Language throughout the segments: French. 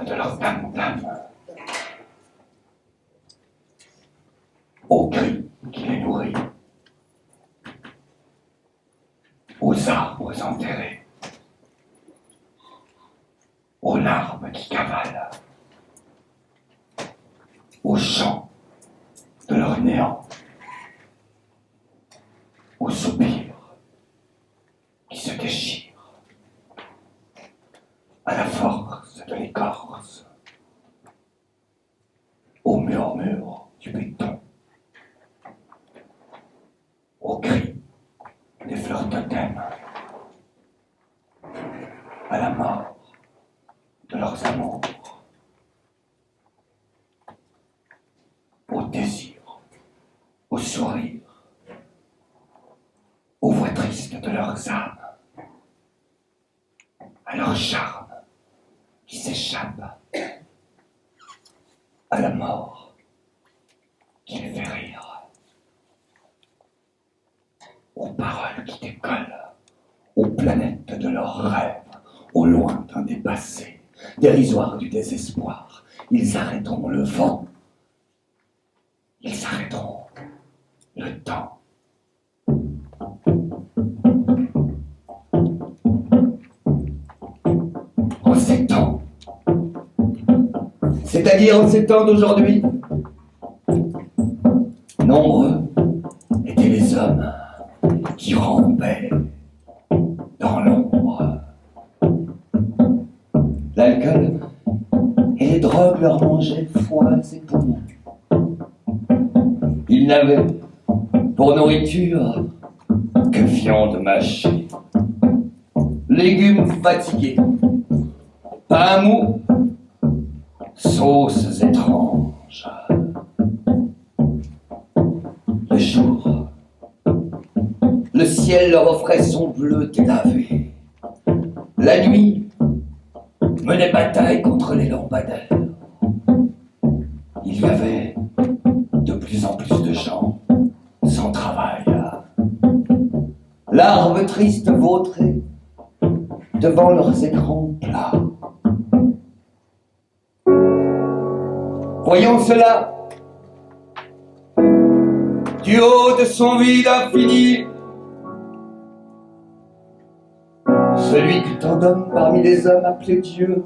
de leur tam-tam, aux cris qui les nourrit, aux arbres enterrés, aux larmes qui cavalent, aux chants de leur néant, aux soupirs qui se déchirent, à la force de l'écorce, au murmure du béton, aux cris des fleurs totems, à la mort de leurs amours, au désir, au sourire, aux voix tristes de leurs âmes, à leur charme qui s'échappe, à la mort qui les fait rire, aux paroles qui décollent, aux planètes de leurs rêves, au lointain des passés, dérisoires du désespoir. Ils arrêteront le vent, ils arrêteront le temps. En ces temps, c'est-à-dire en ces temps d'aujourd'hui, nombreux étaient les hommes qui rampaient dans l'ombre. L'alcool et les drogues leur mangeaient foie et poumons. Ils n'avaient pour nourriture que viande mâchée, légumes fatigués, pain mou, sauces étranges. Le jour, le ciel leur offrait son bleu délavé. La nuit menait bataille contre les lampadaires. Il y avait de plus en plus de gens sans travail. Larves tristes vautrées devant leurs écrans plats. Voyons cela, du haut de son vide infini, celui que tant d'hommes parmi les hommes appelaient Dieu,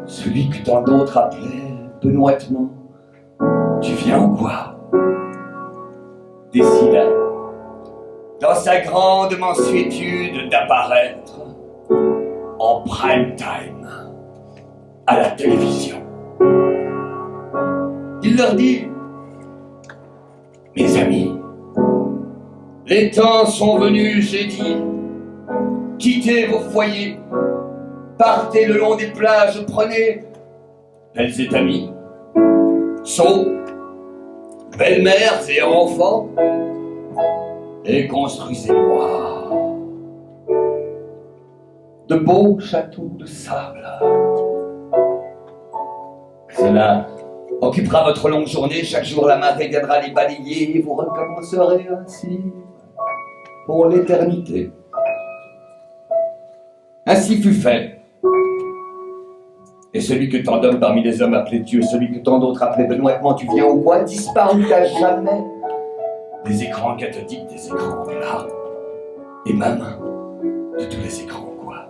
celui que tant d'autres appelaient benoîtement, tu viens ou quoi? Décida, dans sa grande mansuétude, d'apparaître en prime time à la télévision. Il leur dit: mes amis, les temps sont venus, j'ai dit, quittez vos foyers, partez le long des plages, prenez belles et amis, sots, belles-mères et enfants, et construisez-moi de beaux châteaux de sable. Cela occupera votre longue journée, chaque jour la marée viendra les balayer et vous recommencerez ainsi pour l'éternité. Ainsi fut fait. Et celui que tant d'hommes parmi les hommes appelaient Dieu, celui que tant d'autres appelaient benoîtement, tu viens au bois, disparut à jamais des écrans cathodiques, des écrans plats, et même de tous les écrans, quoi.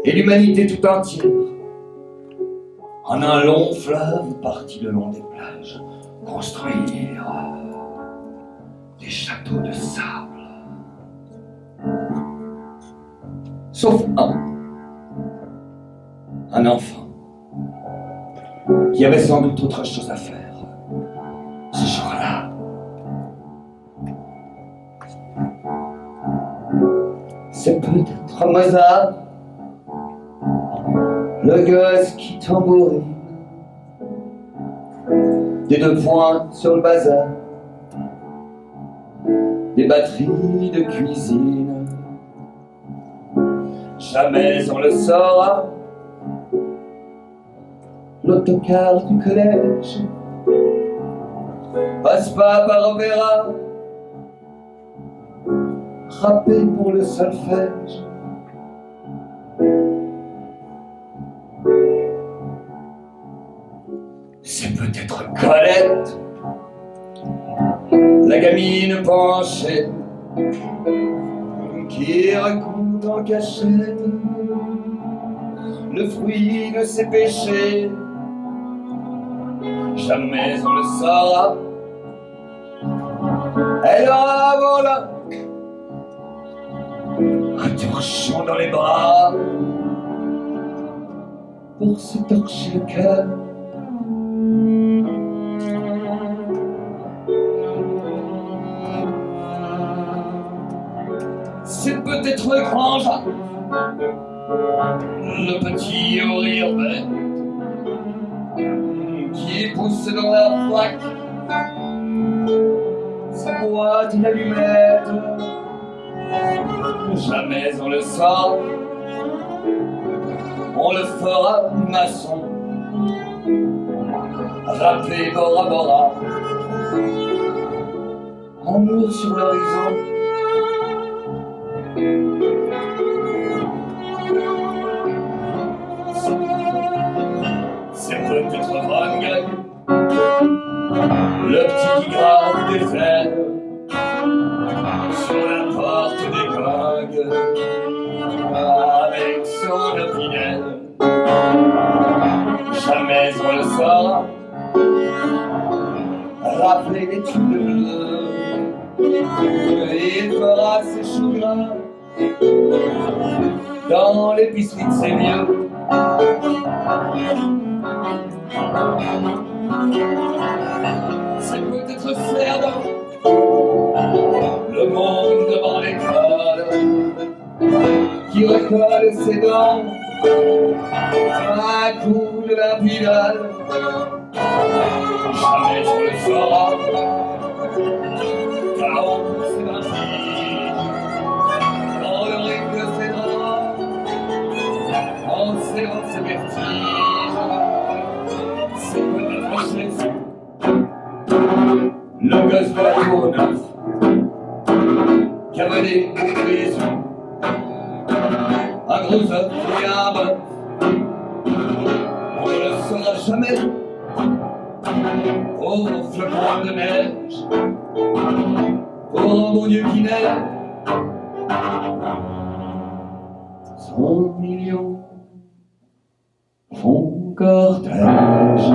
Et l'humanité tout entière, en un long fleuve parti le long des plages, construire des châteaux de sable. Sauf un enfant, qui avait sans doute autre chose à faire ce jour-là. C'est peut-être Mozart, le gosse qui tambourine, des deux points sur le bazar, des batteries de cuisine. Jamais on le saura. L'autocar du collège passe pas par opéra, rappé pour le solfège. peut-être Colette, la gamine penchée, qui raconte en cachette le fruit de ses péchés. Jamais on le saura. Elle aura voilà un torchon dans les bras pour se torcher le cœur. C'est peut-être le grand Jacques, le petit au rire bête, qui pousse dans la flaque sa boîte d'allumettes. Jamais on le saura. On le fera maçon, rappelé Bora Bora, amour sur l'horizon. C'est peut-être Van Gogh, le petit qui grave des ailes sur la porte des gangs avec son opinel. Jamais on le saura. Rappeler les tubes bleus, il fera ses chagrins dans l'épicerie de ses vieux. C'est peut-être Cerdan, le monde devant l'école, qui recolle ses dents à coup de la pilule. Jamais on le saura, car on pousse ainsi dans le rythme de ses draps, en serrant ses vertiges. C'est peut-être Jésus, le gosse de la Courneuve, qui a mené au prison un gros œuf et un bœuf. On ne le saura jamais. Pauvre flocon de neige, pauvre bon Dieu qui neige. 100 millions font cortège.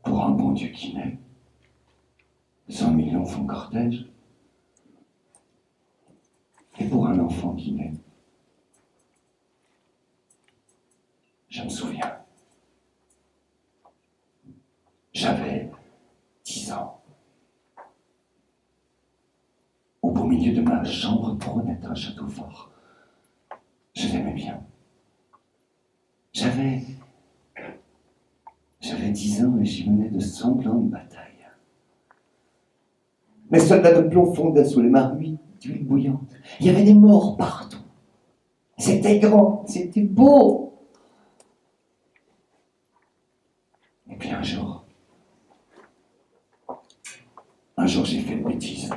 Pour un bon Dieu qui naît, 100 millions font cortège. Et pour un enfant qui naît, je me souviens, j'avais 10 ans. Au beau milieu de ma chambre trônait un château fort. Je l'aimais bien. J'avais 10 ans et j'y menais de sanglantes batailles. Mes soldats de plomb fondaient sous les marmites d'huile bouillante. Il y avait des morts partout. C'était grand, c'était beau. Et puis un jour, j'ai fait une bêtise.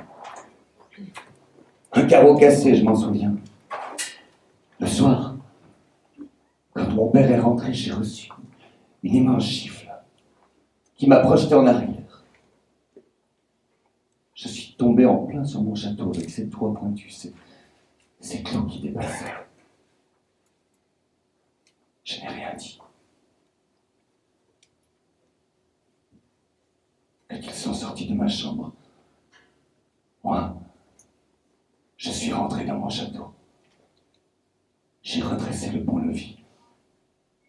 Un carreau cassé, je m'en souviens. Le soir, quand mon père est rentré, j'ai reçu une immense gifle qui m'a projeté en arrière. Je suis tombé en plein sur mon château avec ses toits pointus, ces clous qui dépassaient. Je n'ai rien dit. Quand ils sont sortis de ma chambre, moi, je suis rentré dans mon château. J'ai redressé le pont-levis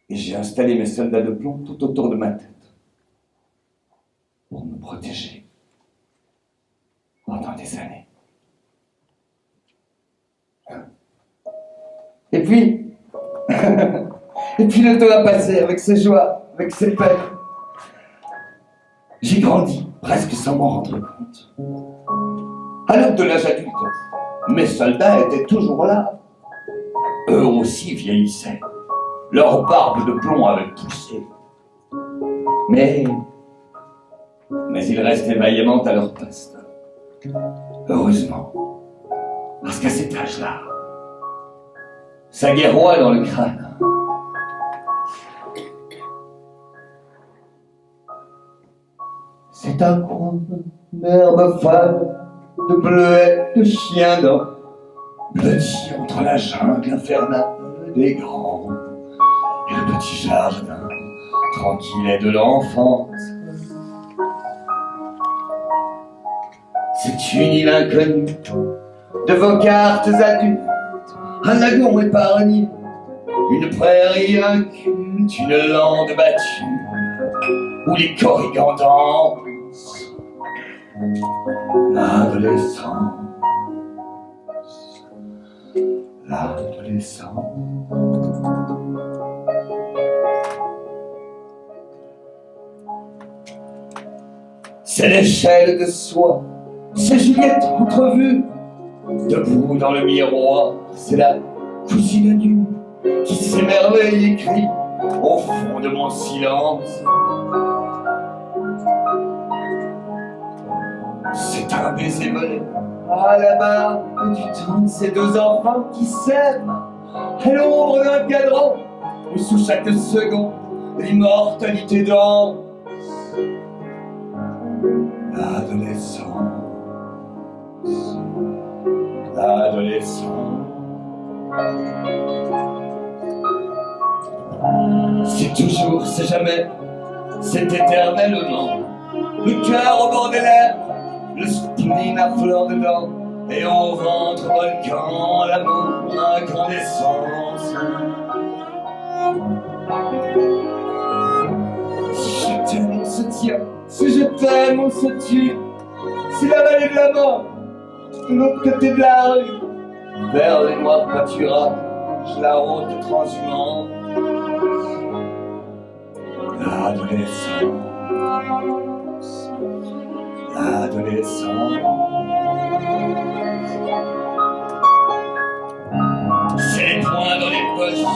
et j'ai installé mes soldats de plomb tout autour de ma tête pour me protéger pendant des années. Et puis le temps a passé avec ses joies, avec ses peines. J'ai grandi, presque sans m'en rendre compte. À l'aube de l'âge adulte, mes soldats étaient toujours là. Eux aussi vieillissaient. Leur barbe de plomb avait poussé. Mais ils restaient vaillamment à leur poste. Heureusement, parce qu'à cet âge-là, ça guerroie dans le crâne. C'est un coin d'herbe fade, de bleuets, de chiens d'or, blotti entre la jungle infernale des grands et le petit jardin tranquille de l'enfance. C'est une île inconnue, de vos cartes adultes, un lagon épargné, une prairie inculte, une lande battue, où les corrigans dansent. L'adolescence, l'adolescence. C'est l'échelle de soie, c'est Juliette entrevue, debout dans le miroir, c'est la cousine nue qui s'émerveille et crie au fond de mon silence. C'est un baiser volé à la barre du temps de ces deux enfants qui s'aiment à l'ombre d'un cadran où sous chaque seconde l'immortalité danse. L'adolescence, l'adolescence. C'est toujours, c'est jamais, c'est éternellement. Le cœur au bord des lèvres, le spleen à fleur de dents, et au ventre volcan, l'amour incandescence. Si je t'aime, on se tient. Si je t'aime, on se tue. C'est la vallée de la mort, de l'autre côté de la rue, vers les noirs pâturages, la haute transhumante. L'adolescence, l'adolescence. C'est les poings dans les poches,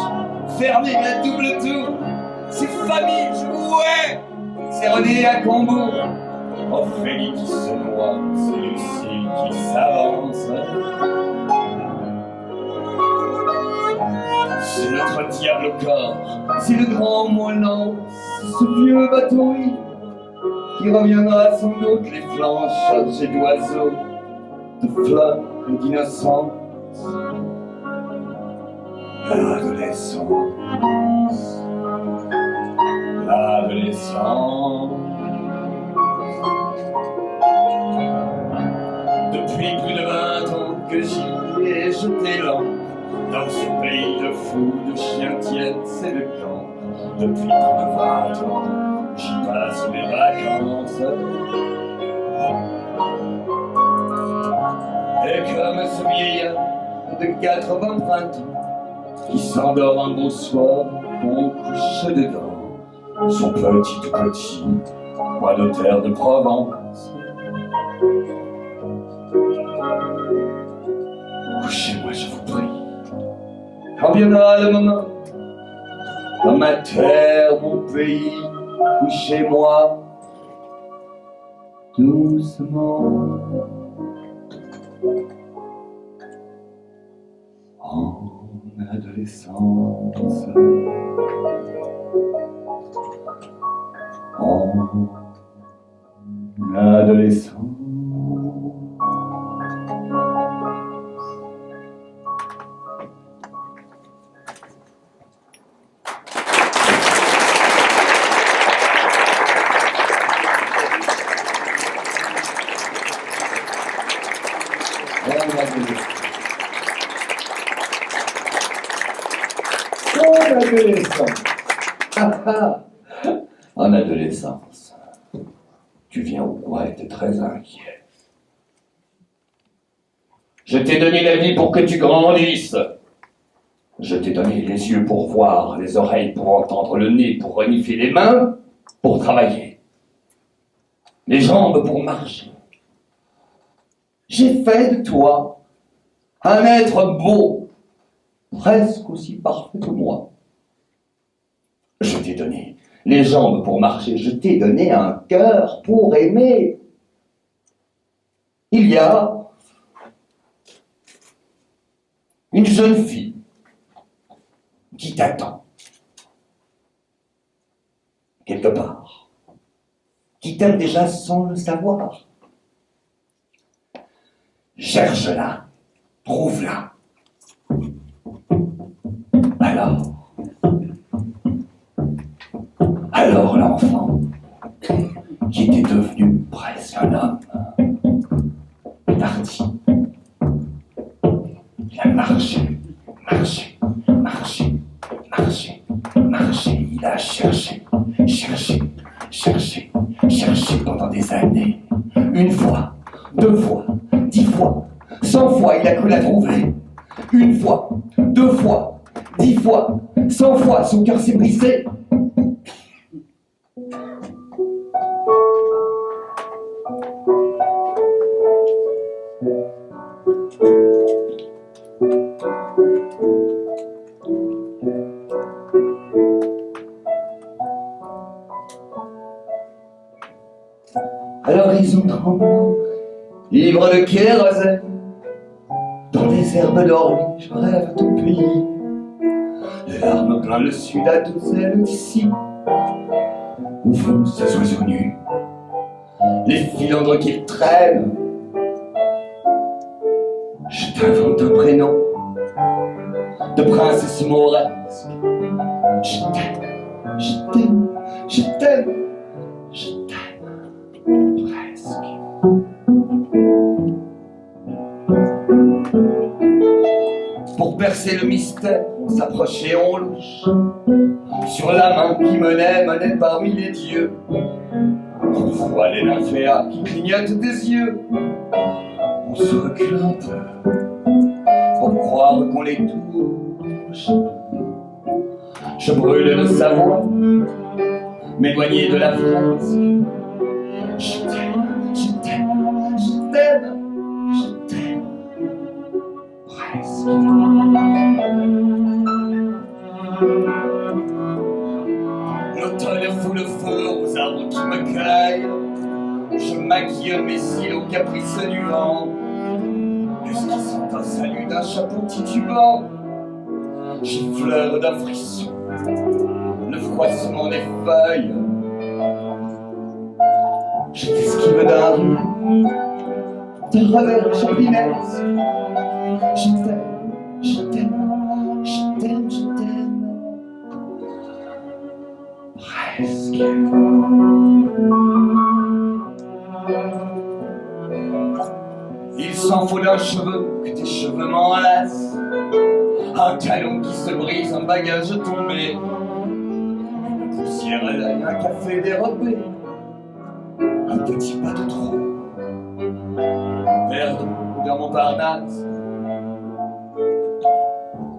fermés à double tour. C'est famille, ouais. C'est René à Combourg, Ophélie qui se noie, c'est Lucille qui s'avance. C'est notre diable au corps, c'est le grand moineau, c'est ce vieux bateau qui reviendra sans doute les flancs chargés d'oiseaux, de fleurs et d'innocence. L'adolescence, l'adolescence. Depuis plus de 20 ans que j'y ai jeté l'an, dans ce pays de fous, de chiens tièdes et de camps. Depuis plus de 20 ans, j'y passe mes vacances. Et comme ce vieillard de 80 printemps qui s'endort un beau soir, qu'on couche dedans son petit tout petit bois de terre de Provence. Couchez-moi, je vous prie, quand viendra le moment, dans ma terre, mon pays, couchez-moi doucement. En adolescence, en adolescence. En adolescence, tu viens au coin et t'es très inquiet. Je t'ai donné la vie pour que tu grandisses. Je t'ai donné les yeux pour voir, les oreilles pour entendre, le nez pour renifler, les mains pour travailler, les jambes pour marcher. J'ai fait de toi un être beau, presque aussi parfait que moi. Je t'ai donné les jambes pour marcher, je t'ai donné un cœur pour aimer. Il y a Une jeune fille qui t'attend. Quelque part. Qui t'aime déjà sans le savoir. Cherche-la, trouve-la. Alors l'enfant, qui était devenu presque un homme, est parti. Il a marché, marché, marché, marché, marché. Il a cherché, cherché, cherché, cherché pendant des années. Une fois, 2 fois, 10 fois, 100 fois, il a cru la trouver. Une fois, 2 fois, 10 fois, 100 fois, son cœur s'est brisé. À l'horizon tremblant, ivre de kérosène, dans les herbes d'Orly, je rêve ton pays. Les larmes plein le sud à 2 ailes d'ici, où vont ces oiseaux nus, les filandres qu'ils traînent. Je t'invente un prénom de princesse mauresque. Je t'aime, je t'aime, je t'aime, je t'aime presque. Pour percer le mystère, on s'approche et on louche sur la main qui menait parmi les dieux. On voit les nymphéas qui clignotent des yeux. On se recule un peu pour croire qu'on les touche. Je brûle de sa voix, m'éloigner de la fresque. Je t'aime, je t'aime, je t'aime, je t'aime presque. L'automne fout le feu aux arbres qui me cueillent. Je maquille mes cils aux caprices du vent, esquissant un salut d'un chapeau titubant. J'effleure d'un frisson le froissement des feuilles. Je t'esquive d'un revers champinesque. Je t'aime, je t'aime, je t'aime, je t'aime presque. Il s'en faut d'un cheveu que tes cheveux m'enlacent, un talon qui se brise, un bagage tombé, une poussière à l'œil, un café dérobé, un petit pas de trop, perdre dans Montparnasse.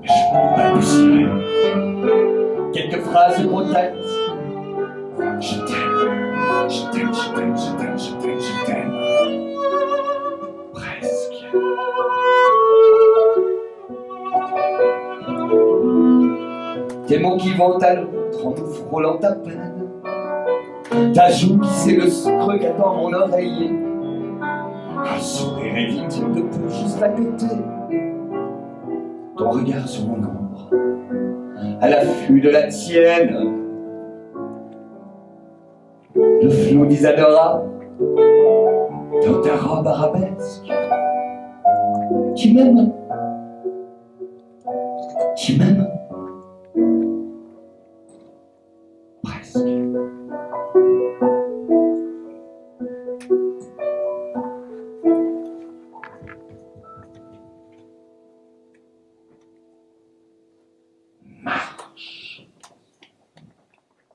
Je pourrais poussiérer quelques phrases grotesques. Je t'aime, je t'aime, je t'aime, je t'aime, je t'aime, je t'aime presque. Tes mots qui vont à l'autre en nous frôlant à peine, ta joue qui sait le sucre qu'attend mon oreiller, un sourire est victime de peu juste à côté, ton regard sur mon ombre, à l'affût de la tienne, le flot d'Isadora dans ta robe arabesque. Tu m'aimes, tu m'aimes presque. Marche,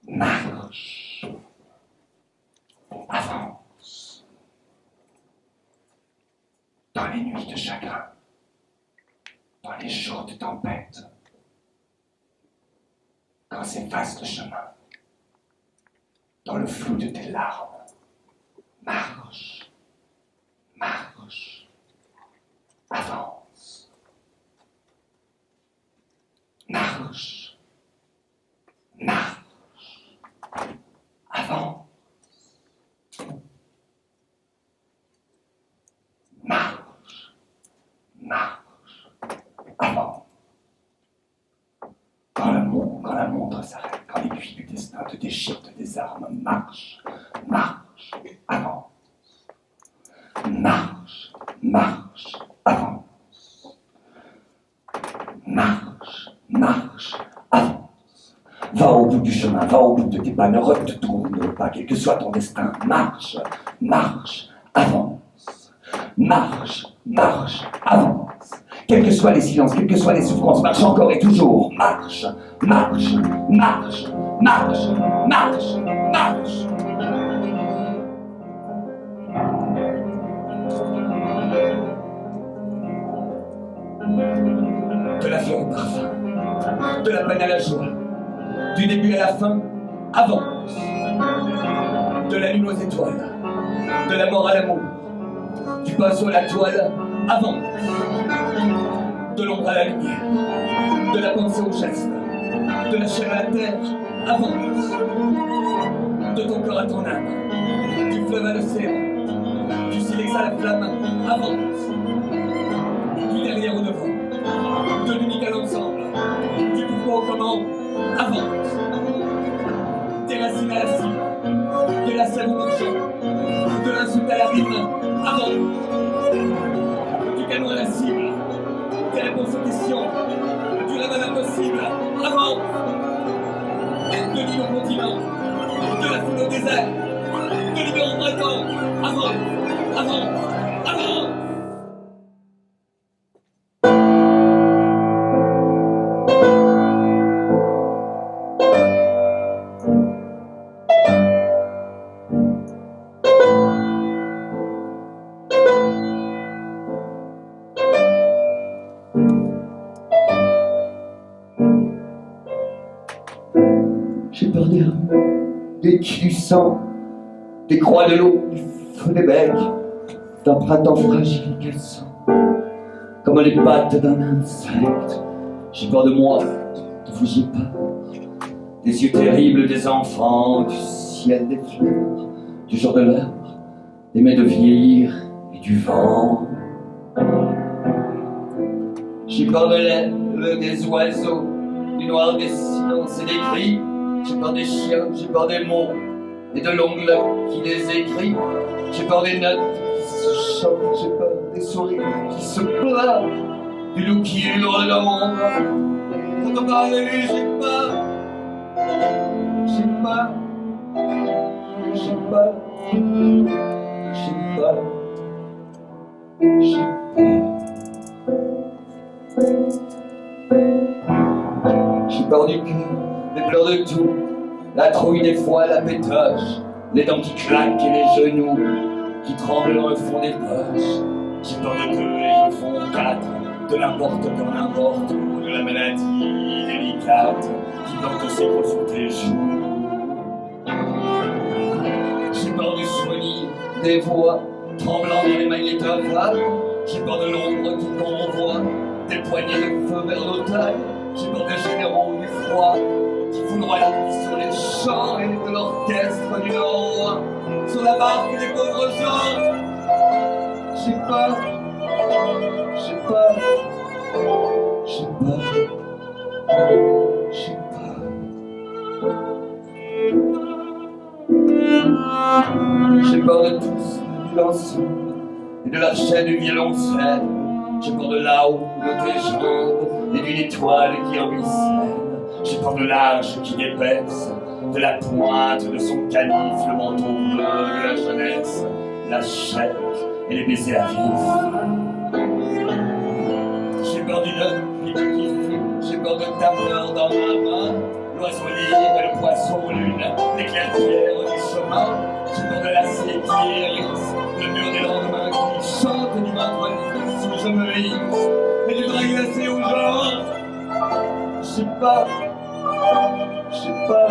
marche, avance. Dans les nuits de chagrin, dans les jours de tempête, quand s'efface le chemin, dans le flou de tes larmes, marche, marche, avance. Marche, marche, avance. Marche, marche, avance. la montre s'arrête, quand l'aiguille du destin te déchiquette des armes, marche, marche, avance. Marche, marche, avance. Marche, marche, avance. Va au bout du chemin, va au bout de tes pas, ne retourne pas, quel que soit ton destin. Marche, marche, avance. Marche, marche, avance. Quels que soient les silences, quelles que soient les souffrances, marche encore et toujours. Marche, marche, marche, marche, marche, marche. De la fleur au parfum, de la peine à la joie, du début à la fin, avance. De la lune aux étoiles, de la mort à l'amour, du pinceau à la toile, avance. De l'ombre à la lumière, de la pensée au geste, de la chair à la terre, avance. De ton corps à ton âme, du fleuve à l'océan, du silex à la flamme, avance. Du derrière au devant, de l'unique à l'ensemble, du pourquoi au comment, avance. Des racines à la cime, de la sève au marchand, de l'insulte à la rime, avance. Du canon à la cible, des réponses aux questions, du rêve à l'impossible, avance. De l'île au continent, de la foule au désert, de l'hiver au printemps, avance, avance, avance. J'ai peur des rues, des quais du sang, des croix de l'eau, du feu des becs, d'un printemps fragile et cassant, comme les pattes d'un insecte. J'ai peur de moi, de vous j'ai peur, des yeux terribles des enfants, du ciel des fleurs, du jour de l'heure, des mets de vieillir et du vent. J'ai peur de l'aile des oiseaux, du noir des silences et des cris. J'ai peur des chiens, j'ai peur des mots et de l'ongle qui les écrit. J'ai peur des notes qui se chantent, j'ai peur des sourires qui se pleurent, du loup qui hurle dans mon bras. Quand on parle de lui, j'ai peur, j'ai peur, j'ai peur, j'ai peur, j'ai peur. J'ai peur du cœur, des pleurs de tout, la trouille des fois, la pétoche, les dents qui claquent et les genoux qui tremblent dans le fond des poches. J'ai peur de deux et ils font quatre, de n'importe quand n'importe où, de la maladie délicate qui porte ses gros sur tes joues. J'ai peur du souvenir des voix tremblant dans les magnétophones. J'ai peur de l'ombre qui convoie des poignées de feu vers l'automne. J'ai peur des généraux du froid qui foudroient sur les chants et de l'orchestre du Nord, sur la barque des pauvres gens. J'ai peur, j'ai peur, j'ai peur, j'ai peur. J'ai peur de tous, du l'ensemble et de la chaîne du violoncelle. J'ai peur de là-haut, de tes jambes et d'une étoile qui ruisselle. J'ai peur de l'âge qui épaisse, de la pointe de son canif, le manteau bleu de la jeunesse, la chair et les baisers à vif. J'ai peur du nœud qui fume, j'ai peur de ta peur dans ma main, l'oiseau libre et le poisson lune, l'éclair pierre du chemin. J'ai peur de l'acier qui hérisse, le mur des lendemains qui chante du vendredi où je me hisse, et du drap glacé où je rentre. J'ai peur, j'ai peur,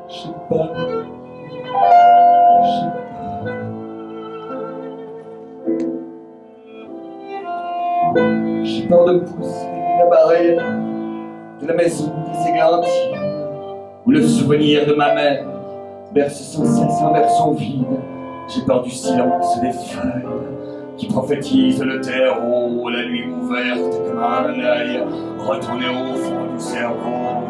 j'ai peur, j'ai peur. J'ai peur de pousser la barrière de la maison qui s'églantit, où le souvenir de ma mère berce sans cesse un berceau vide. J'ai peur du silence des feuilles qui prophétisent le terreau, la nuit ouverte comme un œil retourné au fond du cerveau.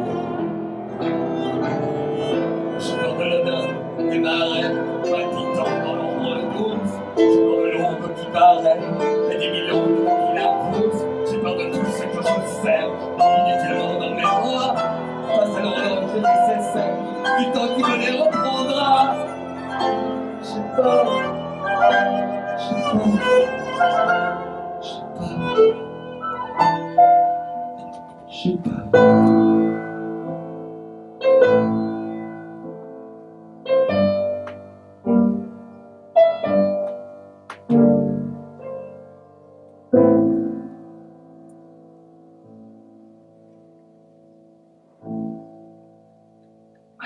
pas. Je sais pas. Je sais pas.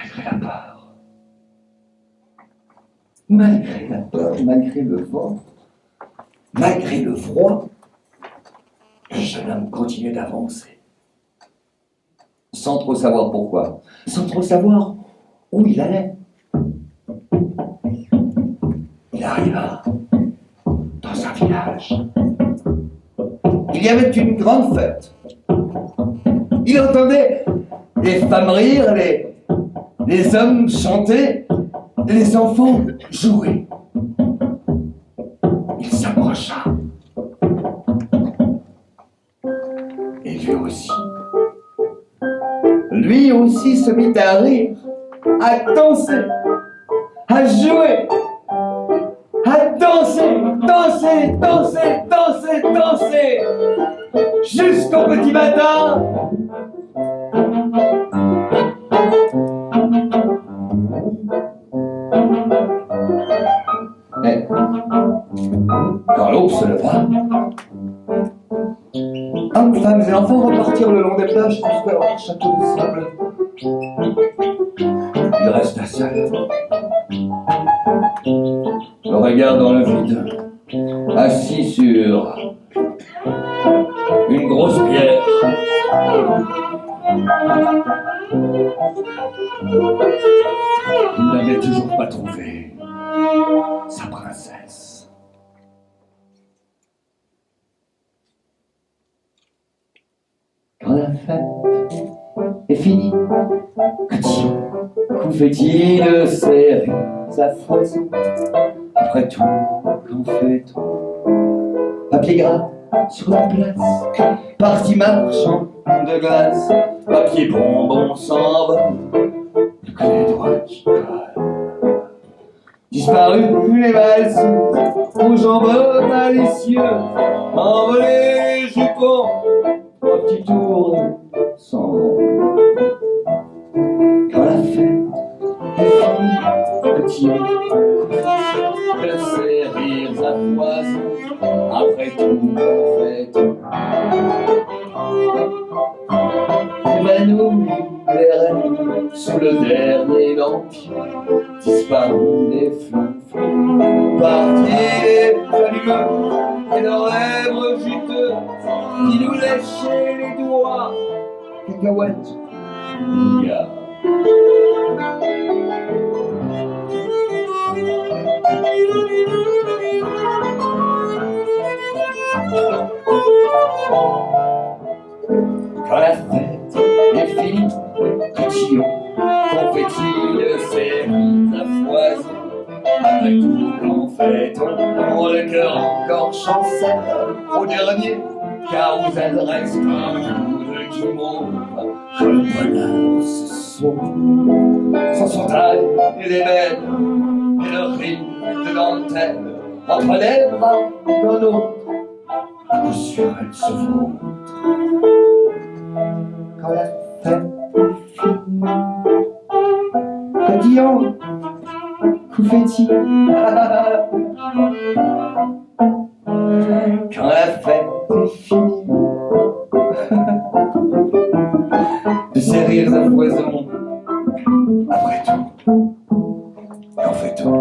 Malgré la peur, malgré la peur, malgré le vent, malgré le froid, le jeune homme continuait d'avancer. Sans trop savoir pourquoi, sans trop savoir où il allait. Il arriva dans un village. Il y avait une grande fête. Il entendait les femmes rire, les hommes chanter, les enfants jouer. Il s'approcha. Et lui aussi se mit à rire, à danser, à jouer, à danser, danser, danser, danser, danser, jusqu'au petit matin. Mais quand l'aube se leva, hommes, femmes et enfants repartirent le long des plages jusqu'à leur château de sable. Il resta seul, le regard dans le vide, assis sur une grosse pierre. Il n'avait toujours pas trouvé sa princesse. Quand la fête est finie, qu'en fait-il de serrer sa foison? Après tout, qu'en fait-on? Papier gras sur la place, partie marchand de glace, papier bonbon s'en va, que les doigts qui collent. Disparu les valses, aux jambes malicieux, envolés les jupons, trois petits tours sans nom. Quand la fête est finie, petit de ces rires à foison, après tout en fait. Évanoui les rêves sous le dernier lampire, disparu les flonflons, partis les allumeux et leurs lèvres juteuses qui nous léchaient les doigts. Cacahuètes, gars. Quand la fête est finie, cotillon, confetti de cerises à foison. Après tout, qu'en fait-on? Le cœur encore chancelle au dernier carrousel reste un jour de guimauve. Que le bonheur se sauve, sans son taille et les belles, et le rime de dentelle, entre les bras d'un autre, à coup sûr elle se vautre. Quand la fête est finie, cotillon, confetti. Quand la fête est finie, de ces rires à foison, après tout, qu'en fait-on?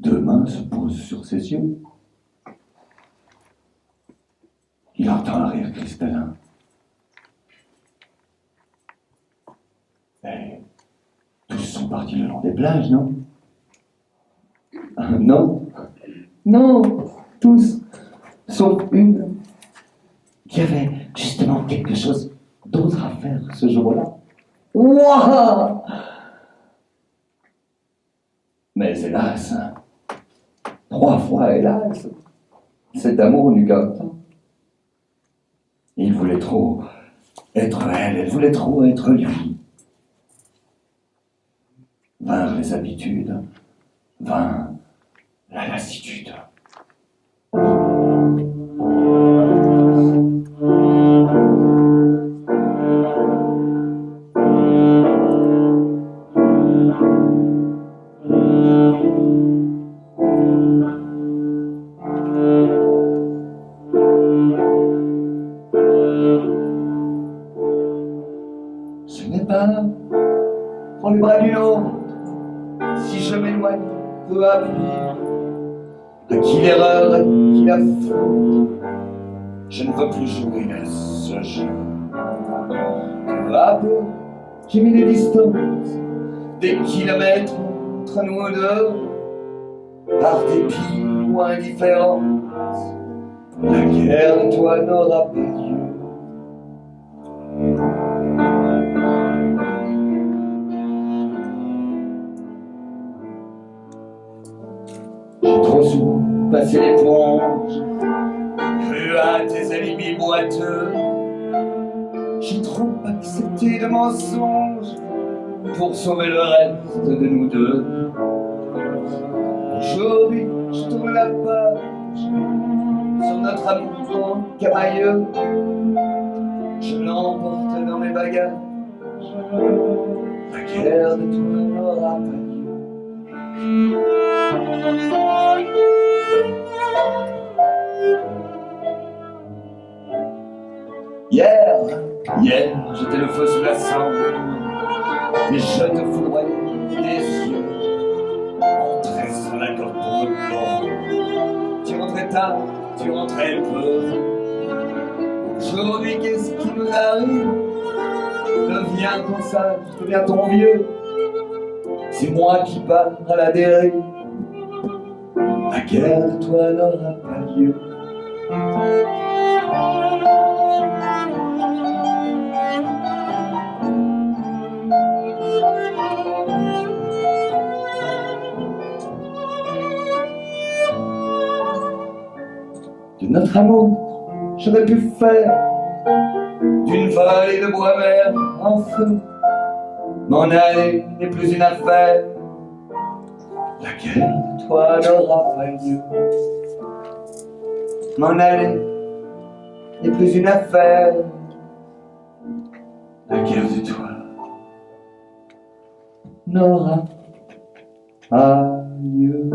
Deux mains se posent sur ses yeux. J'entends un rire cristallin. Et tous sont partis le long des plages, non? Non, non, tous, sauf une, qui avait justement quelque chose d'autre à faire ce jour-là. Ouah! Mais hélas, 3 fois hélas, cet amour n'eut qu'un temps. Il voulait trop être elle voulait trop être lui. Vinrent les habitudes, vint la lassitude. Ce n'est pas pour les bras d'une autre, si je m'éloigne peu à peu, à qui l'erreur, à qui la faute, je ne veux plus jouer à ce jeu. Peu à peu, j'ai mis des distances, des kilomètres entre nous deux, par dépit ou indifférence, la guerre de toi n'aura pas lieu. J'ai trop souvent passé l'éponge, cru à tes alibis boiteux. J'ai trop accepté de mensonges pour sauver le reste de nous deux. Aujourd'hui, je tourne la page sur notre amour camailleux. Je l'emporte dans mes bagages. La guerre de toi n'aura pas lieu. Hier, j'étais le feu sous la cendre, et je te foudroyais les yeux, entrais sur la corde pour me prendre. Tu rentrais tard, tu rentrais peu. Aujourd'hui, qu'est-ce qui nous arrive? Deviens ton sage, deviens ton vieux. C'est moi qui pars à la dérive. La guerre de toi n'aura pas lieu. De notre amour, j'aurais pu faire d'une vallée de bois vert en feu. M'en aller n'est plus une affaire. La guerre de toi n'aura pas lieu. M'en aller n'est plus une affaire. La guerre de toi n'aura pas lieu.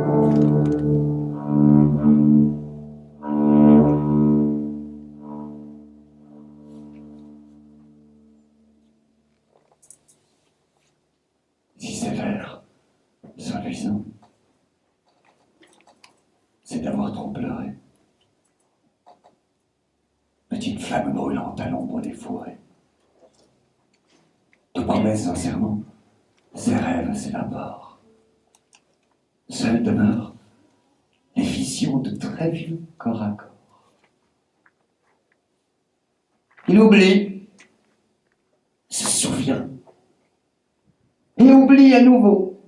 Si sévère, soi-disant, c'est d'avoir trop pleuré. Petite flamme brûlante à l'ombre des forêts. Te promets sincèrement, ces rêves s'évaporent. Seules demeurent les visions de très vieux corps à corps. Il oublie, se souvient, et oublie à nouveau.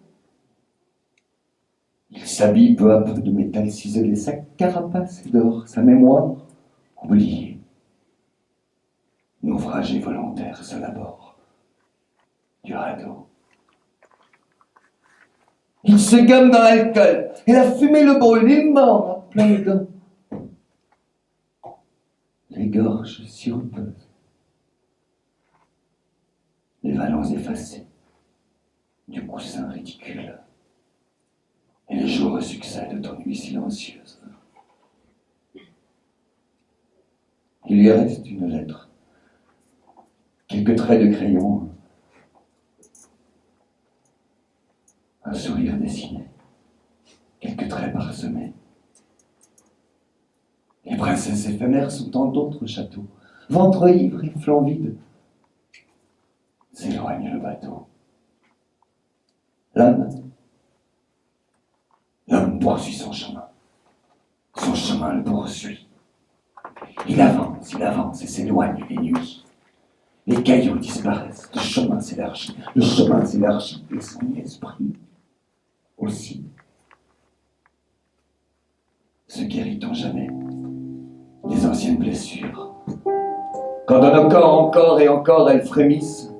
Il s'habille peu à peu de métal ciselé, sa carapace d'or, sa mémoire oubliée. Naufragé volontaire seul à bord du radeau. Il se gomme dans l'alcool, et la fumée le brûle, il est mort à plein dents. Les gorges sirupeuses, les vallons effacés du coussin ridicule, et les jours succèdent aux nuits silencieuses. Il lui reste une lettre, quelques traits de crayon, un sourire dessiné, quelques traits parsemés, les bras princesses éphémères sont dans d'autres châteaux. Ventre ivre et flanc vide. S'éloigne le bateau. L'homme poursuit son chemin. Son chemin le poursuit. Il avance et s'éloigne les nuits. Les cailloux disparaissent, le chemin s'élargit et son esprit aussi. Se guérit-on jamais des anciennes blessures? Quand dans nos corps encore et encore elles frémissent,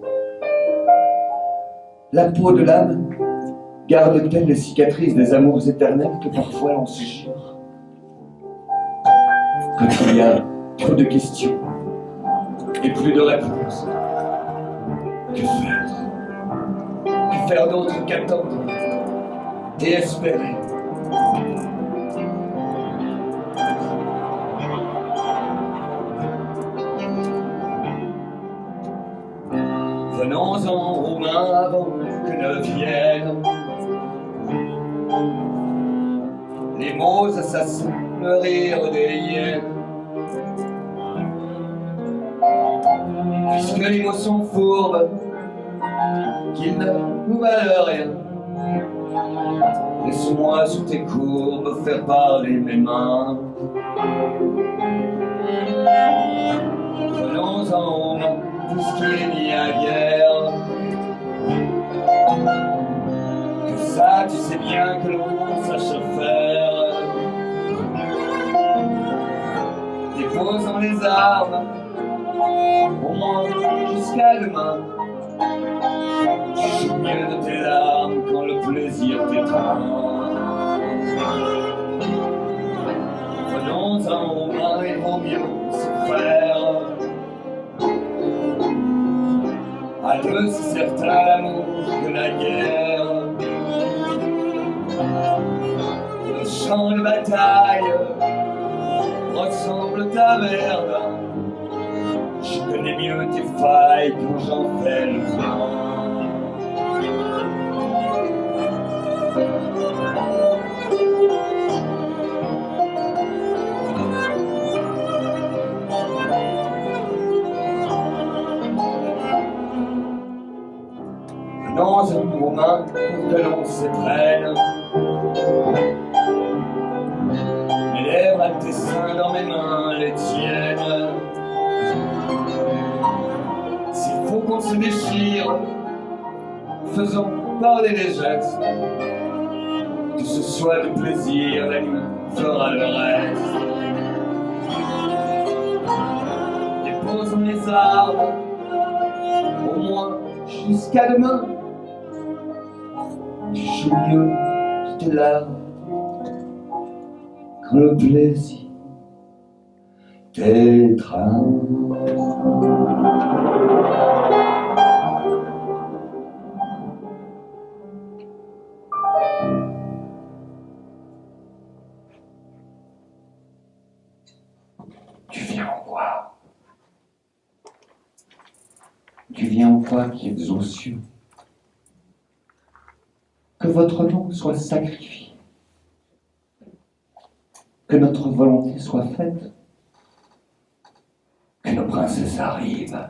la peau de l'âme garde-t-elle les cicatrices des amours éternels que parfois l'on se jure? Quand il y a trop de questions et plus de réponses, que faire? Que faire d'autre qu'attendre et espérer? Venons-en aux mains avant que ne viennent les mots assassins, le rire des hyènes. Puisque les mots sont fourbes, qu'ils ne nous valent rien, laisse-moi sur tes courbes faire parler mes mains. Venons-en aux mains, puisqu'il n'y a guère. Que ça, tu sais bien que l'on sache faire. Déposons les armes, au moins jusqu'à demain. Je suis mieux de tes larmes quand le plaisir t'étreint. Venons-en aux mains, il vaut mieux se faire. À deux, c'est certain l'amour que la guerre. Le champ de bataille ressemble à Verdun. Je connais mieux tes failles quand j'en fais le plein. Dans un moment pour que l'on s'éprenne, mes lèvres à tes seins, dans mes mains les tiennes. S'il faut qu'on se déchire, faisons parler les gestes. Que ce soit de plaisir, la nuit fera le reste. Déposons les arbres, au moins jusqu'à demain. Je suis mieux de tes larmes quand le plaisir t'étreint. Tu viens en quoi? Tu viens en quoi qui êtes aux cieux? Que votre nom soit sacrifié, que notre volonté soit faite, que nos princesses arrivent.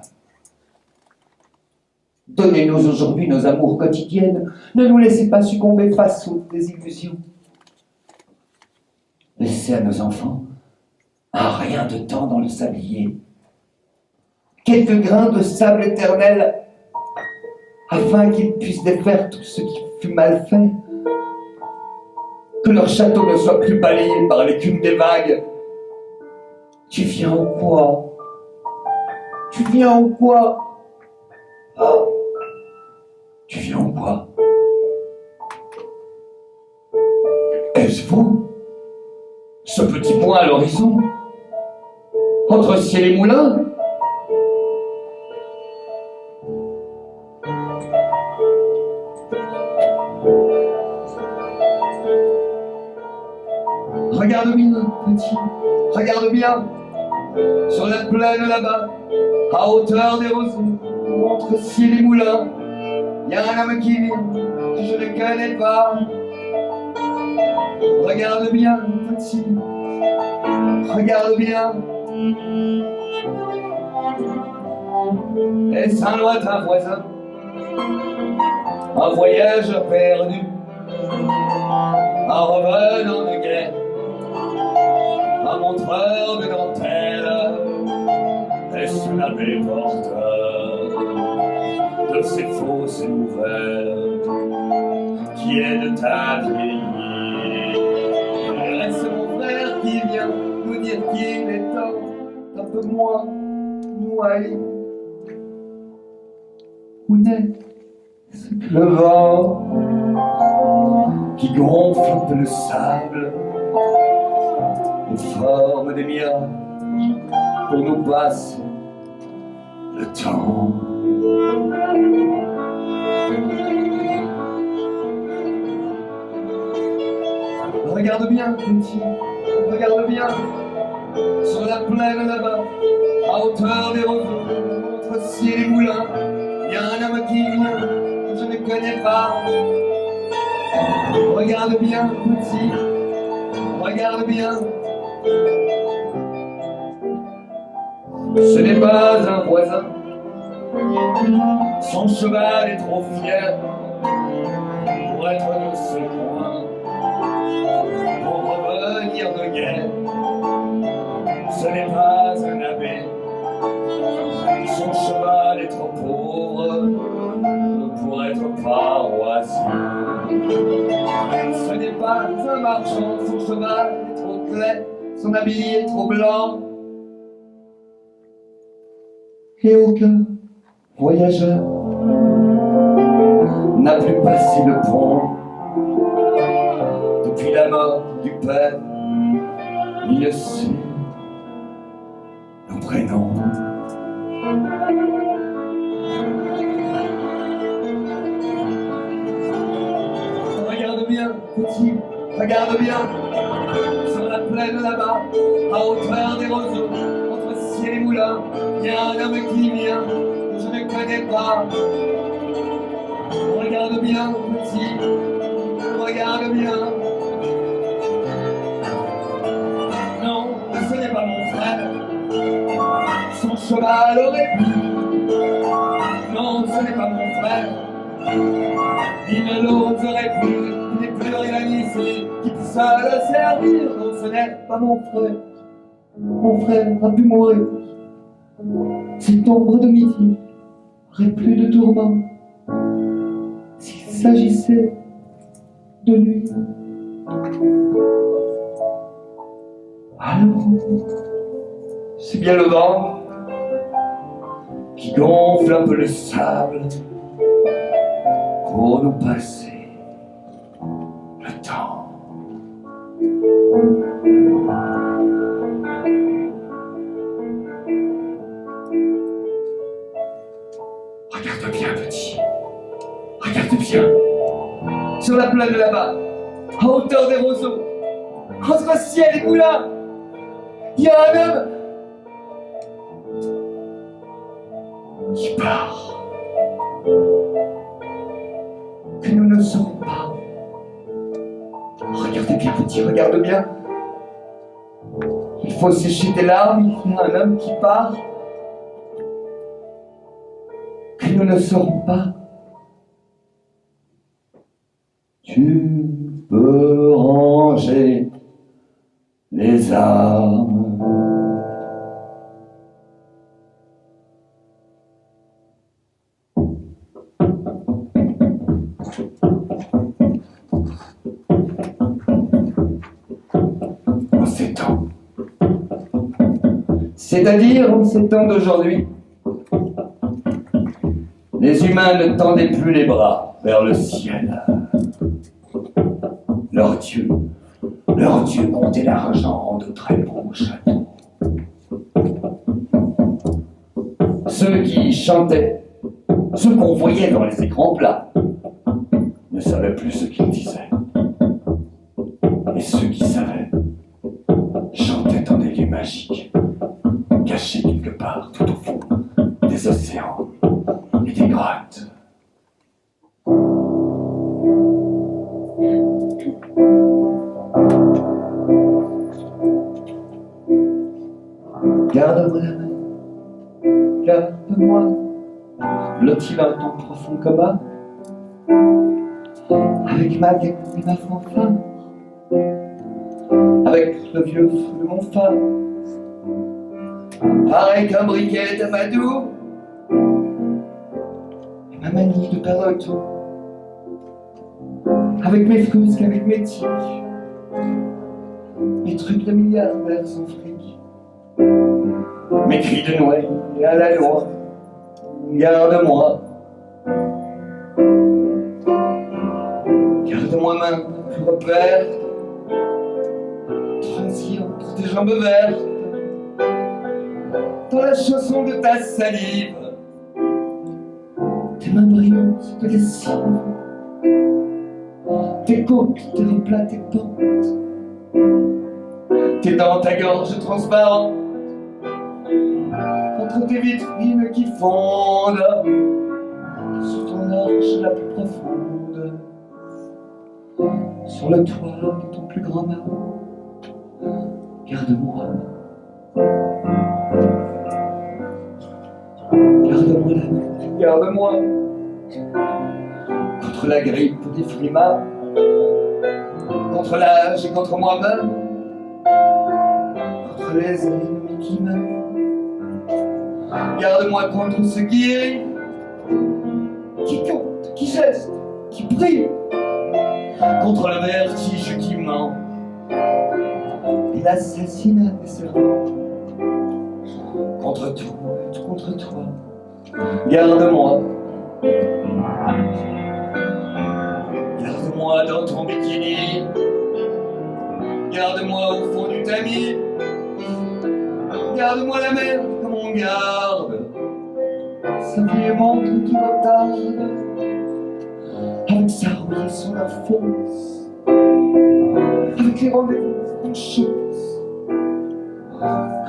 Donnez-nous aujourd'hui nos amours quotidiennes, ne nous laissez pas succomber face aux désillusions. Laissez à nos enfants un rien de temps dans le sablier, quelques grains de sable éternel, afin qu'ils puissent défaire tout ce qui fut mal fait, que leur château ne soit plus balayé par l'écume des vagues. Tu viens en quoi? Tu viens en quoi? Oh. Tu viens en quoi? Est-ce vous? Ce petit point à l'horizon? Entre ciel et moulin? Regarde bien, petit, regarde bien, sur la plaine là-bas, à hauteur des rosées, entre ciel et moulin, il y a un homme qui vient, que je ne connais pas. Regarde bien, petit, Regarde bien. Est-ce un lointain voisin, un voyageur perdu, un revenant de guerre, un montreur de dentelle? Est-ce l'abbé porteur de ces fausses nouvelles qui est de ta vieillie? Est-ce mon frère qui vient nous dire qu'il est temps d'un peu moins nous haïr? Ou n'est-ce que le vent qui gonfle un peu le sable et forme des miracles pour nous passer le temps? Regarde bien, petit, regarde bien, sur la plaine là-bas, à hauteur des roseaux, entre ciel et moulin, il y a un homme qui vient, que je ne connais pas. Regarde bien, petit, regarde bien. Ce n'est pas un voisin, son cheval est trop fier pour être de ce coin, pour revenir de guerre. Ce n'est pas un abbé, son cheval est trop pauvre pour être paroissien. Ce n'est pas un marchand, son cheval est trop clair, son habit est trop blanc. Et aucun voyageur n'a plus passé le pont depuis la mort du père. Il ne sait nos prénoms. Regarde bien, petit, regarde bien, sur la plaine là-bas, à hauteur des roseaux, entre ciel et moulin, il y a un homme qui vient, que je ne connais pas. Regarde bien, petit, regarde bien. Non, ce n'est pas mon frère, son cheval aurait pu. Non, ce n'est pas mon frère, il ne l'oserait plus. Il n'est plus rien ici qui puisse le servir. Non, ce n'est pas mon frère. Mon frère a pu mourir. Cette ombre de midi aurait plus de tourment s'il s'agissait de lui. Alors, c'est bien le vent qui gonfle un peu le sable pour nous passer le temps. Regarde bien, petit. Regarde bien. Sur la plaine là-bas, à hauteur des roseaux, entre ciel et moulin, il y a un homme qui part, que nous ne saurons pas. Regardez bien, petit, regarde bien. Il faut sécher tes larmes, il y a un homme qui part, que nous ne saurons pas. Tu peux ranger les armes. En ces temps, c'est-à-dire en ces temps d'aujourd'hui, les humains ne tendaient plus les bras vers le ciel. Leur Dieu comptait l'argent de très beaux châteaux. Ceux qui chantaient, ceux qu'on voyait dans les écrans plats, ne savaient plus ce qu'ils disaient. Et ceux qui savaient chantaient en des lieux magiques, cachés quelque part tout au fond des océans et des grottes. moi, blottis dans ton profond coma, avec ma gueule et ma fanfare, avec le vieux feu de mon phare, pareil qu'un briquet d'amadou, et ma manie de perdre le tout, avec mes frusques, avec mes tics, mes trucs de milliardaires sans fric, mes cris de Noël à la loi, garde-moi. Garde-moi main, je repère, transi entre tes jambes vertes, dans la chanson de ta salive, tes mains brillantes de lessive, tes côtes, tes replats, tes pentes, tes dents, ta gorge transparente, entre tes vitrines qui fondent sur ton arche la plus profonde, sur le toit de ton plus grand mât. Garde-moi, garde-moi la main, garde-moi contre la grippe des frimas, contre l'âge et contre moi-même, contre les ennemis qui m'aiment. Garde-moi contre ce qui rit, qui compte, qui geste, qui prie, contre le vertige qui ment et l'assassinat des servants. Contre tout et contre toi, garde-moi. Garde-moi dans ton bikini, garde-moi au fond du tamis, garde-moi la mer comme on garde sa vieille montre qui retarde, avec sa rouille et son enfance, avec les rendez-vous en chance,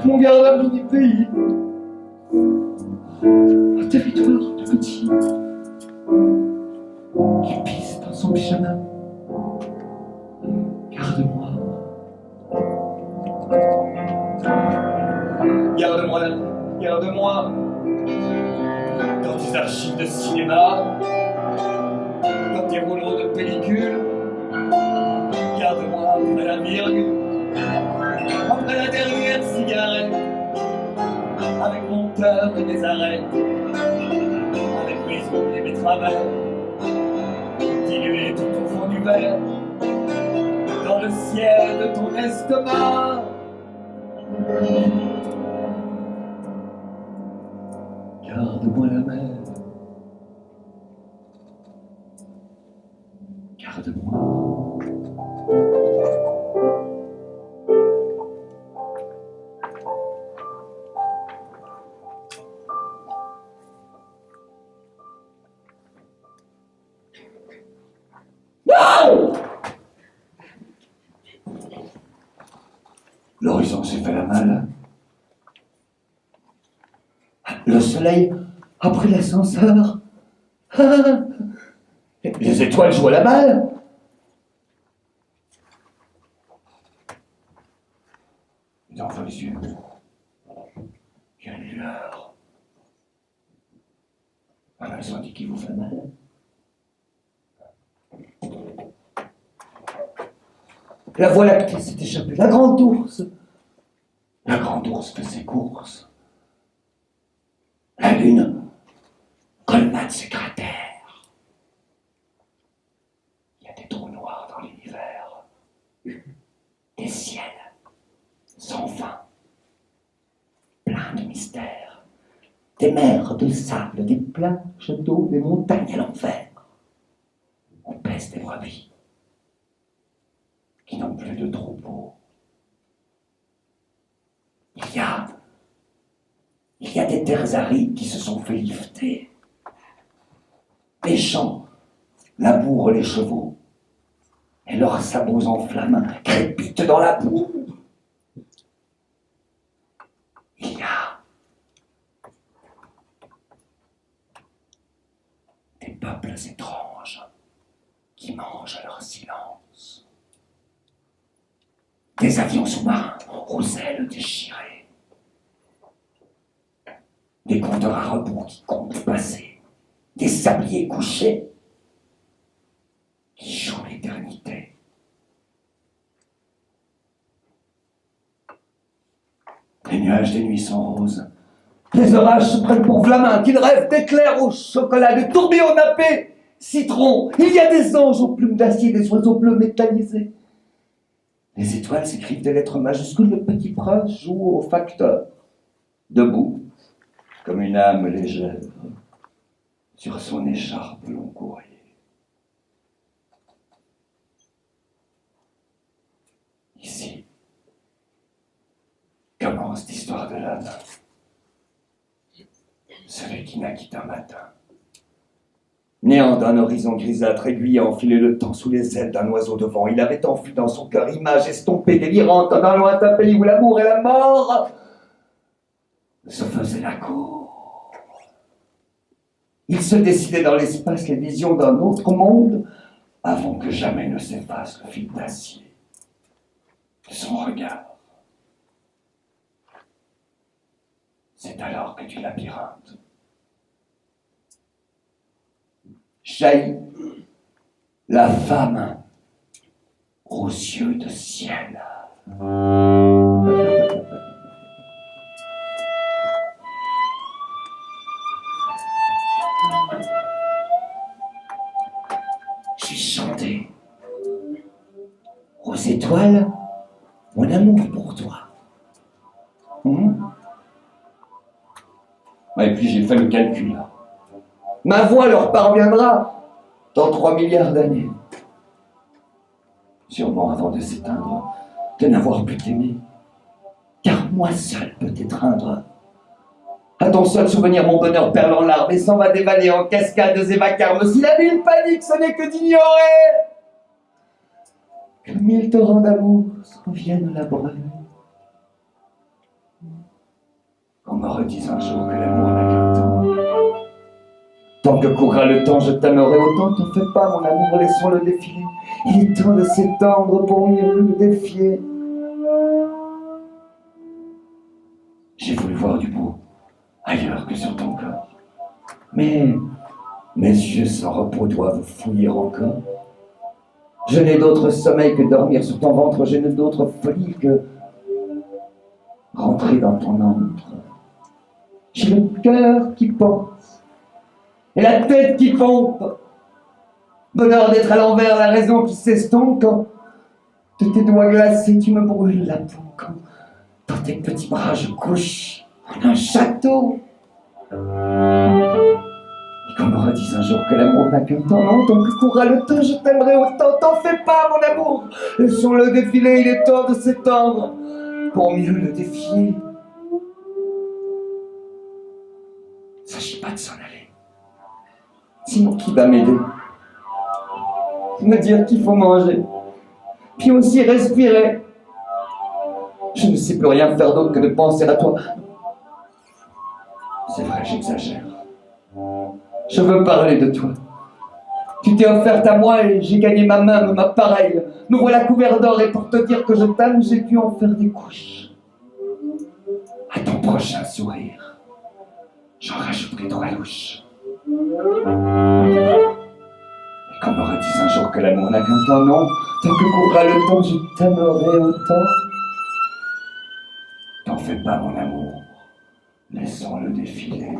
mon garde à mini pays, un territoire de petit qui pisse dans son pyjama. Garde-moi, garde-moi là, garde-moi dans tes archives de cinéma, dans tes rouleaux de pellicule. Garde-moi après la virgule, après la dernière cigarette, avec mon cœur et mes arêtes, avec mes ongles et mes travers, dilués tout au fond du verre, dans le ciel de ton estomac. Garde-moi la mer, garde-moi. L'horizon s'est fait la malle. Le soleil a pris l'ascenseur. Les étoiles jouent à la balle. Dans vos yeux, il y a une lueur. Un incendie qui vous fait mal. La voie lactée s'est échappée. La grande ours fait ses courses. La lune colmate ses cratères. Il y a des trous noirs dans l'univers. Des ciels sans fin. Pleins de mystères. Des mers de sable, des plages d'eau, des montagnes à l'envers. On pèse des brebis qui n'ont plus de troupeaux. Il y a des terres arides qui se sont fait lifter. Les champs labourent les chevaux et leurs sabots en flammes crépitent dans la boue. Il y a des peuples étranges qui mangent leur silence. Des avions sous-marins aux ailes déchirées. des compteurs à rebours qui comptent le passé, des sabliers couchés qui jouent l'éternité. Les nuages des nuits sont roses. Les orages se prennent pour Vlamin, qu'ils rêvent d'éclairs au chocolat, de tourbillons nappés, citron. Il y a des anges aux plumes d'acier, des oiseaux bleus métallisés. Les étoiles s'écrivent des lettres majuscules, le petit prince joue au facteur, debout, comme une âme légère, sur son écharpe long courrier. Ici commence l'histoire de l'homme. Celui qui naquit un matin. Néant d'un horizon grisâtre, aiguille a enfilé le temps sous les ailes d'un oiseau de vent. Il avait enfui dans son cœur image estompée, délirante, d'un lointain pays où l'amour et la mort se faisaient la cour. Il se décidait dans l'espace les visions d'un autre monde avant que jamais ne s'efface le fil d'acier de son regard. C'est alors que du labyrinthe jaillit la femme aux yeux de ciel. J'ai chanté aux étoiles mon amour pour toi. Et puis j'ai fait le calcul. Ma voix leur parviendra dans 3 milliards d'années. Sûrement avant de s'éteindre, de n'avoir pu t'aimer. Car moi seul peux t'étreindre. À ton seul souvenir, mon bonheur perle en larmes et s'en va dévaler en cascades et vacarmes. Si la ville panique, ce n'est que d'ignorer que 1000 torrents d'amour s'en viennent la brûler. On me redise un jour que l'amour n'a qu'un temps. Tant que courra le temps, je t'aimerai autant. T'en fais pas, mon amour, laissons-le défiler. Il est temps de s'étendre pour mieux le défier. J'ai voulu voir du beau ailleurs que sur ton corps. Mais mes yeux sans repos doivent fouiller encore. Je n'ai d'autre sommeil que dormir sur ton ventre. Je n'ai d'autre folie que rentrer dans ton antre. J'ai le cœur qui pense et la tête qui pompe. Bonheur d'être à l'envers, la raison qui s'estompe quand de tes doigts glacés tu me brûles la peau. Quand dans tes petits bras je couche en un château. Et qu'on me redise un jour que l'amour n'a qu'un temps, non, tant que courra le temps, je t'aimerai autant. T'en fais pas, mon amour, laissons-le défiler, il est temps de s'étendre pour mieux le défier. S'agit pas de s'en aller. Sinon, qui va m'aider? Me dire qu'il faut manger, puis aussi respirer. Je ne sais plus rien faire d'autre que de penser à toi. C'est vrai, j'exagère. Je veux parler de toi. Tu t'es offerte à moi et j'ai gagné ma main, ma pareille. Me voilà couvert d'or et pour te dire que je t'aime, j'ai dû en faire des couches. À ton prochain sourire, j'en rajouterai 3 louches. Et qu'on me redise un jour que l'amour n'a qu'un temps, non. Tant que courra le temps, je t'aimerai autant. T'en fais pas, mon amour. Laissons-le défiler.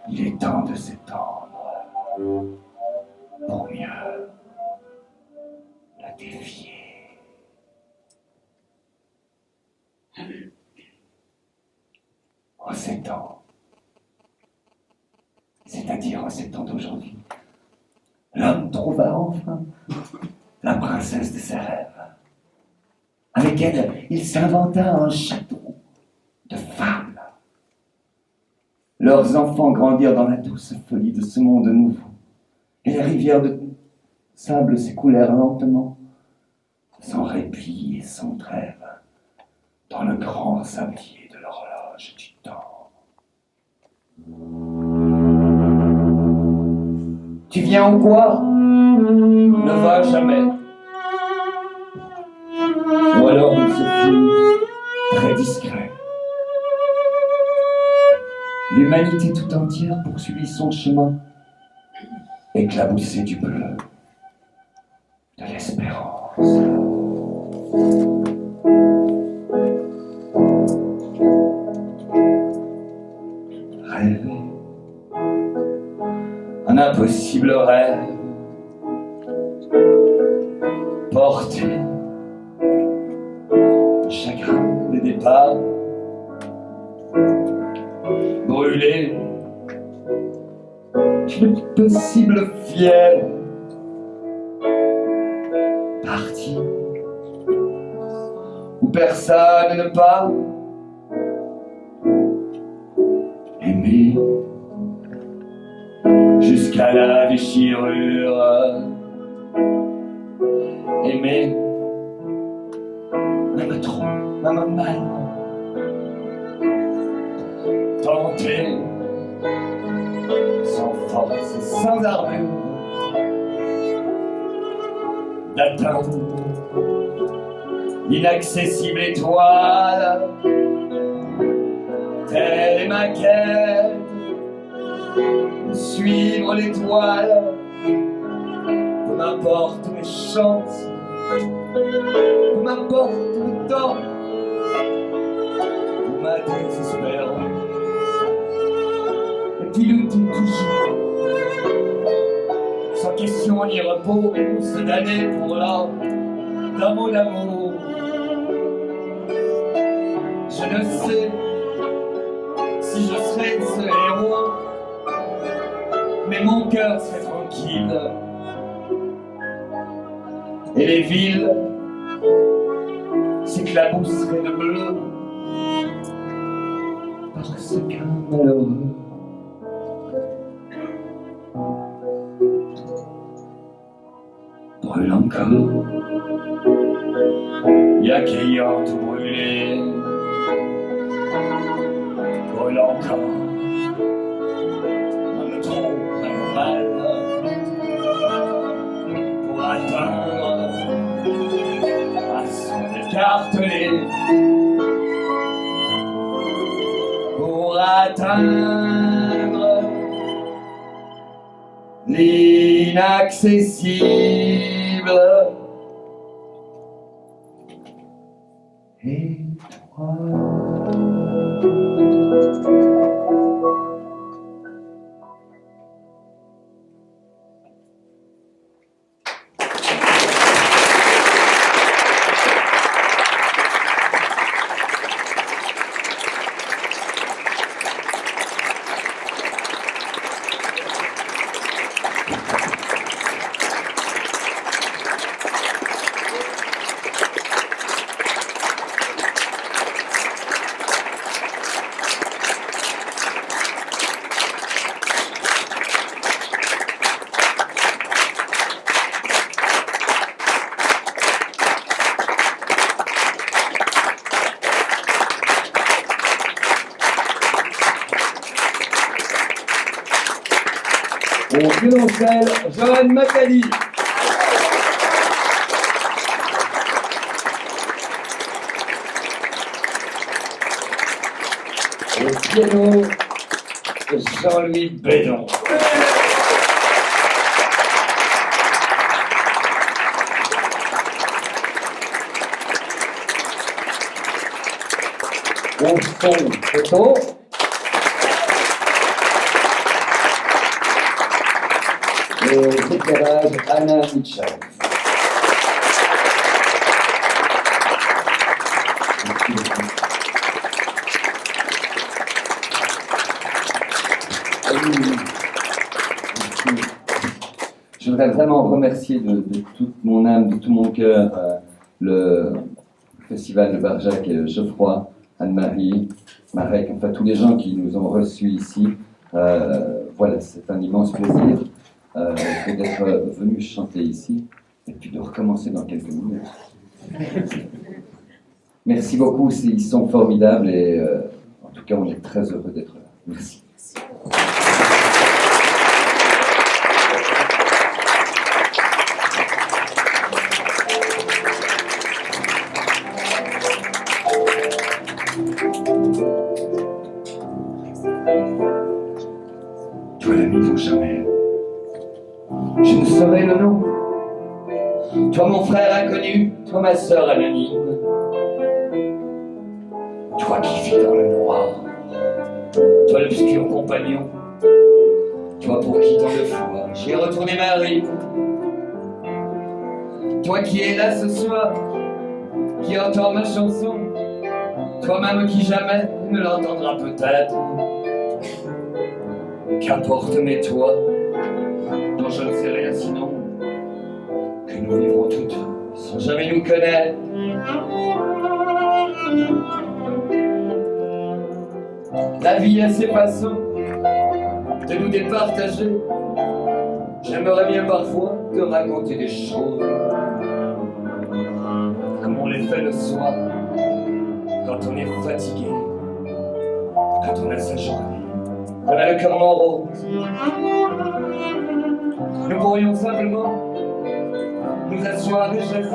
Il est temps de s'étendre pour mieux la défier. En ces temps, c'est-à-dire en ces temps d'aujourd'hui, l'homme trouva enfin la princesse de ses rêves. Avec elle, il s'inventa un château de femmes. Leurs enfants grandirent dans la douce folie de ce monde nouveau. Et les rivières de sable s'écoulèrent lentement, sans répit et sans trêve, dans le grand sablier de l'horloge du temps. Tu viens ou quoi? Ne va jamais. Ou alors il se fit très discret. L'humanité tout entière poursuivit son chemin, éclaboussée du bleu de l'espérance. Rêver un impossible rêve, porter le chagrin des départs, brûler une possible fièvre, partir où personne ne parle, aimer jusqu'à la déchirure, aimer même trop, même mal, tenter sans force et sans armure d'atteindre l'inaccessible étoile, telle est ma quête, suivre l'étoile, peu m'importe mes chances, peu m'importe le temps, ou ma désespérance, et puis lutter toujours, sans question ni repos, se damner pour l'or d'un mot d'amour. Je ne sais si je serai ce héros, mais mon cœur serait tranquille, et les villes s'éclabousseraient de bleu, parce qu'un malheureux brûle encore, y'a qu'ayant tout brûlé, brûle encore, même trop, même mal, pour atteindre à son écartelé, pour atteindre l'inaccessible étoile. Au violoncelle, Johan Macali. Au piano, Jean-Louis Bédon. Au son, photo. Et au éclairage, Anna Mitchell. Je voudrais vraiment remercier de toute mon âme, de tout mon cœur, le Festival de Barjac et Geoffroy, Anne-Marie, Marek, enfin tous les gens qui nous ont reçus ici. Voilà, c'est un immense plaisir d'être venu chanter ici et puis de recommencer dans quelques minutes. Merci beaucoup, ils sont formidables et en tout cas on est très heureux d'être là. Merci. Merci. Toi mon frère inconnu, toi ma sœur anonyme, toi qui vis dans le noir, toi l'obscur compagnon, toi pour qui dans le froid j'ai retourné ma rime, toi qui es là ce soir, qui entend ma chanson, toi-même qui jamais ne l'entendra peut-être. Qu'importe mes toi, dont je ne sais rien sinon que nous vivrons toutes sans jamais nous connaître. La vie a ses façons de nous départager. J'aimerais bien parfois te raconter des choses comme on les fait le soir, quand on est fatigué, quand on a sa journée, qu'on a le cœur morose. Nous pourrions simplement nous asseoir et chasser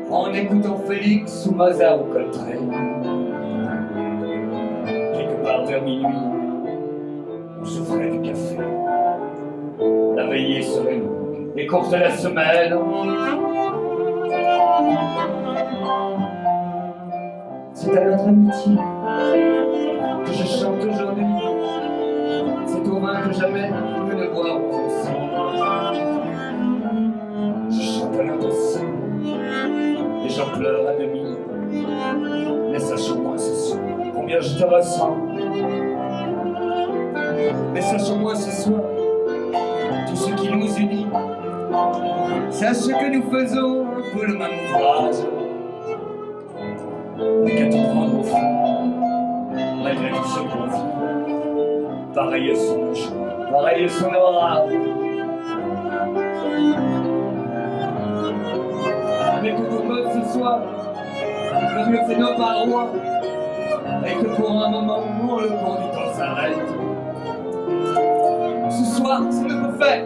en écoutant Félix ou Mozart ou Coltrane. Quelque part vers minuit, on se ferait du café. La veillée serait longue et courte la semaine. C'est à notre amitié que je chante aujourd'hui. C'est au vin que jamais nous ne boirons ensemble. Je chante à notre sang et j'en pleure à demi. Mais sache au moins ce soir combien je te ressens. Mais sache au moins ce soir tout ce qui nous unit. Sache que nous faisons un peu le même ouvrage. Mais qu'à tout prendre au fond, malgré tout ce qu'on vit, pareil sont nos choix, pareil sont nos rages. Mais que tout mode ce soir, comme le fait nos parois, et que pour un moment, le cours du temps s'arrête. Ce soir, c'est notre fête.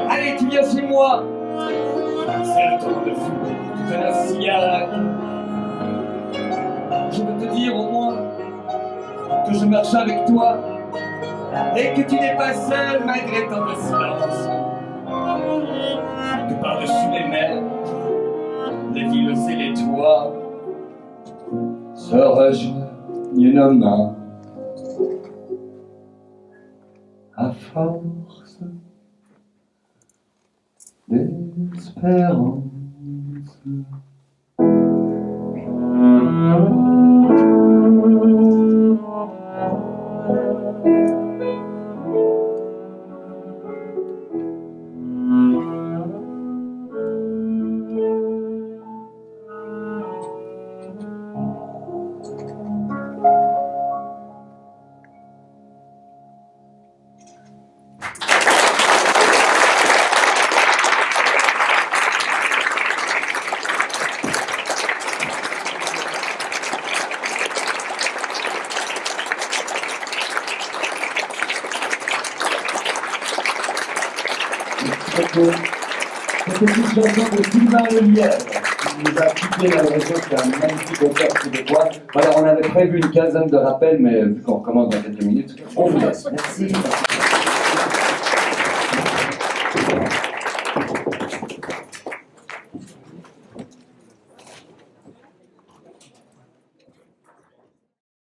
Allez, tu viens chez moi. C'est le temps de fumer toute la cigarette. Je veux te dire au moins que je marche avec toi et que tu n'es pas seul malgré tant de silence. Que par-dessus les mers, les villes et les toits se rejoignent nos mains à force d'espérance. C'était une chanson de Sylvain Lelièvre qui nous a quitté malheureusement, c'est un magnifique auteur québécois. Alors on avait prévu une quinzaine de rappels, mais vu qu'on recommence dans quelques minutes, on vous laisse. Merci.